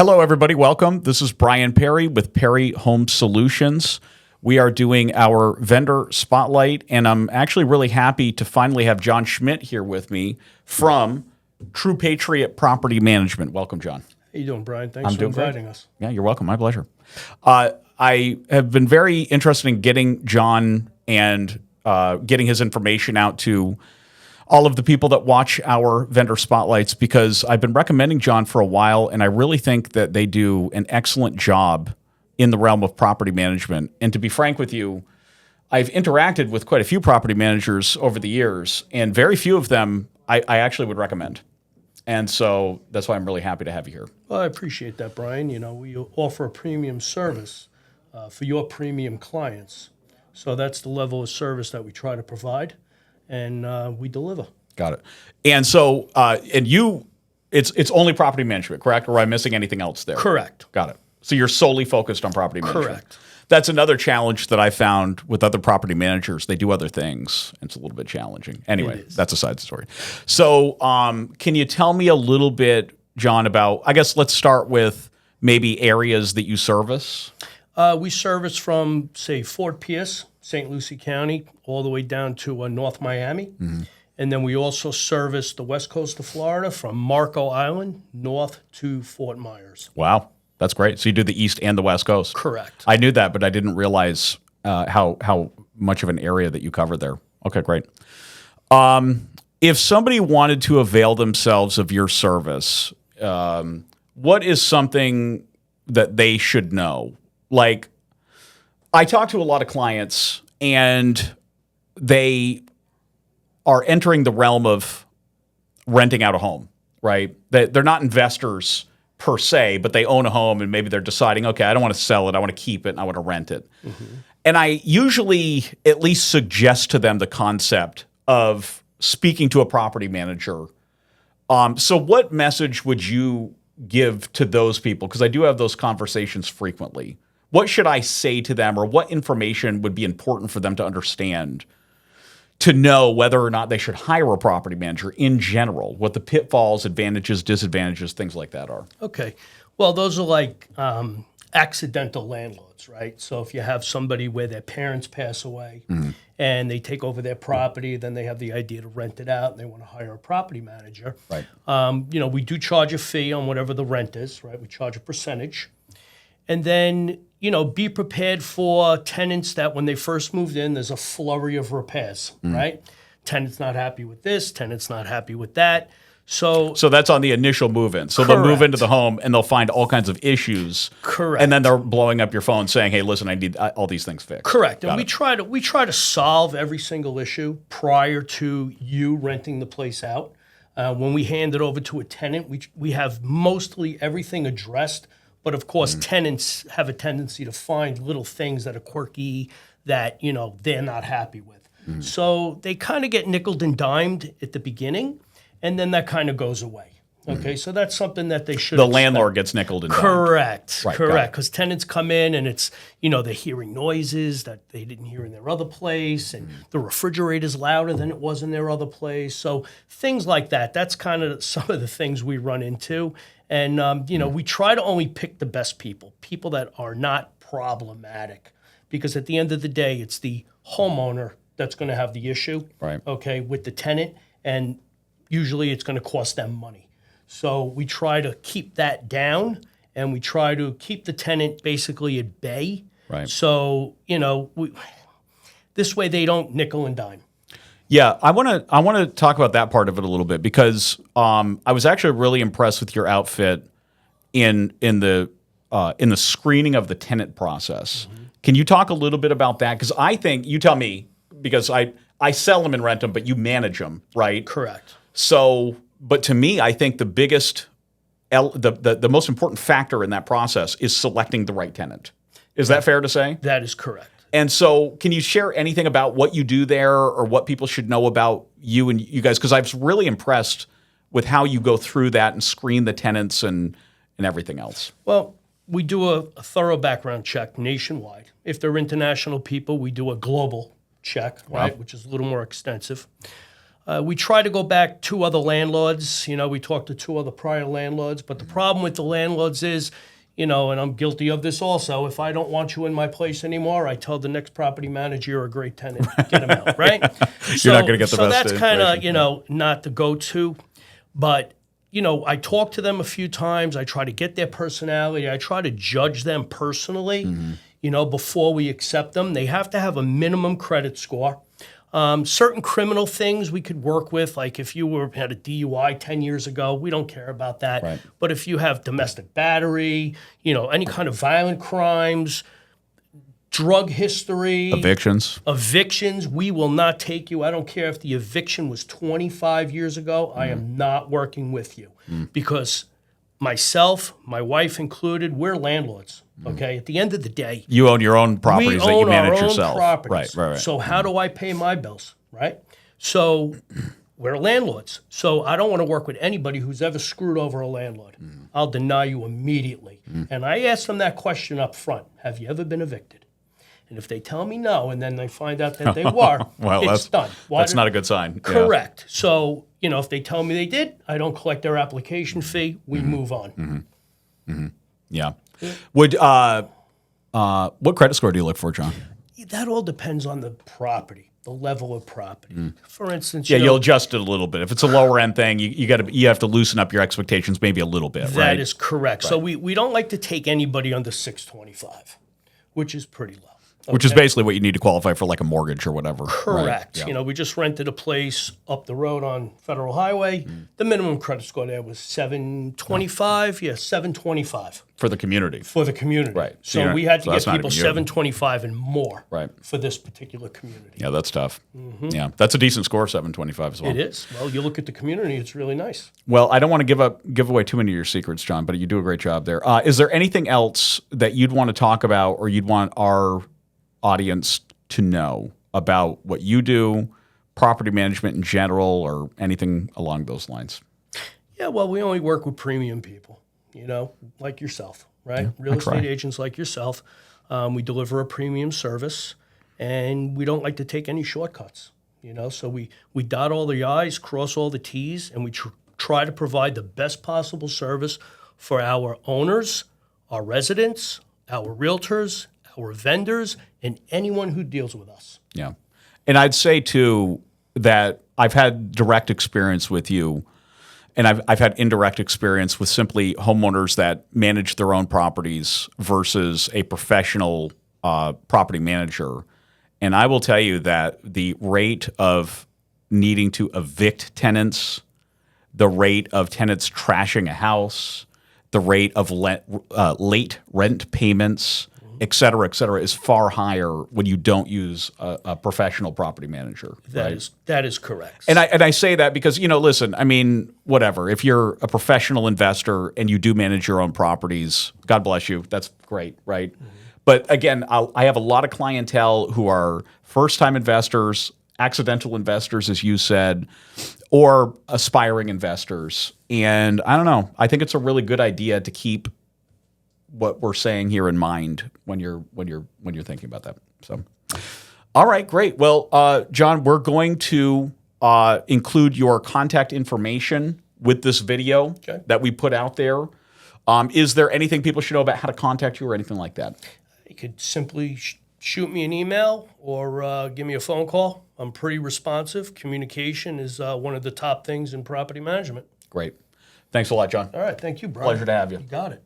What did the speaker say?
Hello, everybody. Welcome. This is Brian Perry with Perry Home Solutions. We are doing our vendor spotlight, and I'm actually really happy to finally have John Schmidt here with me from True Patriot Property Management. Welcome, John. How you doing, Brian? Thanks for inviting us. Yeah, you're welcome. My pleasure. I have been very interested in getting John and getting his information out to all of the people that watch our vendor spotlights, because I've been recommending John for a while, and I really think that they do an excellent job in the realm of property management. And to be frank with you, I've interacted with quite a few property managers over the years, and very few of them I actually would recommend. And so that's why I'm really happy to have you here. Well, I appreciate that, Brian. You know, we offer a premium service for your premium clients. So that's the level of service that we try to provide, and we deliver. Got it. And so, it's only property management, correct? Or am I missing anything else there? Correct. Got it. So you're solely focused on property management. Correct. That's another challenge that I found with other property managers. They do other things. It's a little bit challenging. Anyway, that's a side story. So can you tell me a little bit, John, about, I guess let's start with maybe areas that you service? We service from, say, Fort Pierce, St. Lucie County, all the way down to North Miami. Mm-hmm. And then we also service the west coast of Florida from Marco Island north to Fort Myers. Wow. That's great. So you do the East and the West Coast. Correct. I knew that, but I didn't realize how much of an area that you cover there. Okay, great. If somebody wanted to avail themselves of your service, what is something that they should know? Like, I talk to a lot of clients, and they are entering the realm of renting out a home, right? They're not investors per se, but they own a home, and maybe they're deciding, okay, I don't want to sell it, I want to keep it, and I want to rent it. Mm-hmm. And I usually at least suggest to them the concept of speaking to a property manager. So what message would you give to those people? Because I do have those conversations frequently. What should I say to them, or what information would be important for them to understand to know whether or not they should hire a property manager in general, what the pitfalls, advantages, disadvantages, things like that are? Okay. Well, those are like accidental landlords, right? So if you have somebody where their parents pass away mm-hmm. and they take over their property, then they have the idea to rent it out and they want to hire a property manager. Right. We do charge a fee on whatever the rent is, right? We charge a percentage. And then, be prepared for tenants that when they first moved in, there's a flurry of repairs, right? Tenant's not happy with this, tenant's not happy with that. So that's on the initial move-in. So correct. They'll move into the home and they'll find all kinds of issues. Correct. And then they're blowing up your phone saying, hey, listen, I need all these things fixed. Correct. And we try to solve every single issue prior to you renting the place out. When we hand it over to a tenant, we have mostly everything addressed. But of course, tenants have a tendency to find little things that are quirky that, they're not happy with. So they kind of get nickeled and dimed at the beginning, and then that kind of goes away. Okay, so that's something that they should expect. Landlord gets nickeled and dimed. Correct, right, correct. Because tenants come in and it's, they're hearing noises that they didn't hear in their other place, and the refrigerator's louder than it was in their other place. So things like that, that's kind of some of the things we run into. And, we try to only pick the best people that are not problematic, because at the end of the day, it's the homeowner that's going to have the issue, right? Okay, with the tenant, and usually it's going to cost them money. So we try to keep that down, and we try to keep the tenant basically at bay. Right. So, this way they don't nickel and dime. Yeah, I want to talk about that part of it a little bit, because I was actually really impressed with your outfit in the screening of the tenant process. Mm-hmm. Can you talk a little bit about that? Because I think, you tell me, because I sell them and rent them, but you manage them, right? Correct. So, but to me, I think the biggest, the most important factor in that process is selecting the right tenant. Is that fair to say? That is correct. And so can you share anything about what you do there, or what people should know about you and you guys? Because I was really impressed with how you go through that and screen the tenants and everything else. Well, we do a thorough background check nationwide. If they're international people, we do a global check, right, which is a little more extensive. We try to go back 2 other landlords. You know, we talked to 2 other prior landlords. But the problem with the landlords is, you know, and I'm guilty of this also, if I don't want you in my place anymore, I tell the next property manager you're a great tenant, get him out, right? You're not going to get the so best that's kind of, information. you know, not the go-to. But, you know, I talk to them a few times. I try to get their personality. I try to judge them personally, you know, before we accept them. They have to have a minimum credit score. Certain criminal things we could work with, like if you had a DUI 10 years ago, we don't care about that. Right. But if you have domestic battery, you know, any kind of violent crimes, drug history, evictions, we will not take you. I don't care if the eviction was 25 years ago. I am not working with you because myself, my wife included, we're landlords. Okay, at the end of the day, You own your own properties that you manage yourself. Properties. Right. So how do I pay my bills, right? So we're landlords. So I don't want to work with anybody who's ever screwed over a landlord. I'll deny you immediately. And I ask them that question up front. Have you ever been evicted? And if they tell me no, and then they find out that they were, Well, it's done. That's not a good sign. Yeah. Correct. So, you know, if they tell me they did, I don't collect their application fee. We move on. Yeah. Would what credit score do you look for, John? That all depends on the property, the level of property. For instance, Yeah, you know, you'll adjust it a little bit. If it's a lower end thing, you have to loosen up your expectations maybe a little bit, right? that is correct. So we don't like to take anybody under 625, which is pretty low. Which is basically what you need to qualify for like a mortgage or whatever. Correct. Right? Yeah. You know, we just rented a place up the road on Federal Highway. The minimum credit score there was 725. Yeah, 725 For the community. for the community. Right. So we had to So get that's not people even you. 725 and more Right. for this particular community. Yeah, that's tough. Yeah, that's a decent score, 725 as well. It is. Well, you look at the community; it's really nice. Well, I don't want to give away too many of your secrets, John, but you do a great job there. Is there anything else that you'd want to talk about or you'd want our audience to know about what you do, property management in general, or anything along those lines? Yeah, well, we only work with premium people, you know, like yourself, right? Real estate agents like yourself. We deliver a premium service, and we don't like to take any shortcuts, you know. So we dot all the I's, cross all the T's, and we try to provide the best possible service for our owners, our residents, our realtors, our vendors, and anyone who deals with us. Yeah. And I'd say, too, that I've had direct experience with you, and I've had indirect experience with simply homeowners that manage their own properties versus a professional property manager. And I will tell you that the rate of needing to evict tenants, the rate of tenants trashing a house, the rate of late rent payments, et cetera, is far higher when you don't use a professional property manager. That is correct. And I say that because, you know, listen, I mean, whatever. If you're a professional investor and you do manage your own properties, God bless you. That's great, right? But again, I have a lot of clientele who are first-time investors, accidental investors, as you said, or aspiring investors. And I don't know. I think it's a really good idea to keep what we're saying here in mind when you're thinking about that. So, all right, great. Well, John, we're going to include your contact information with this video that we put out there. Is there anything people should know about how to contact you or anything like that? You could simply shoot me an email or give me a phone call. I'm pretty responsive. Communication is one of the top things in property management. Great. Thanks a lot, John. All right, thank you, Brian. Pleasure to have you. You got it.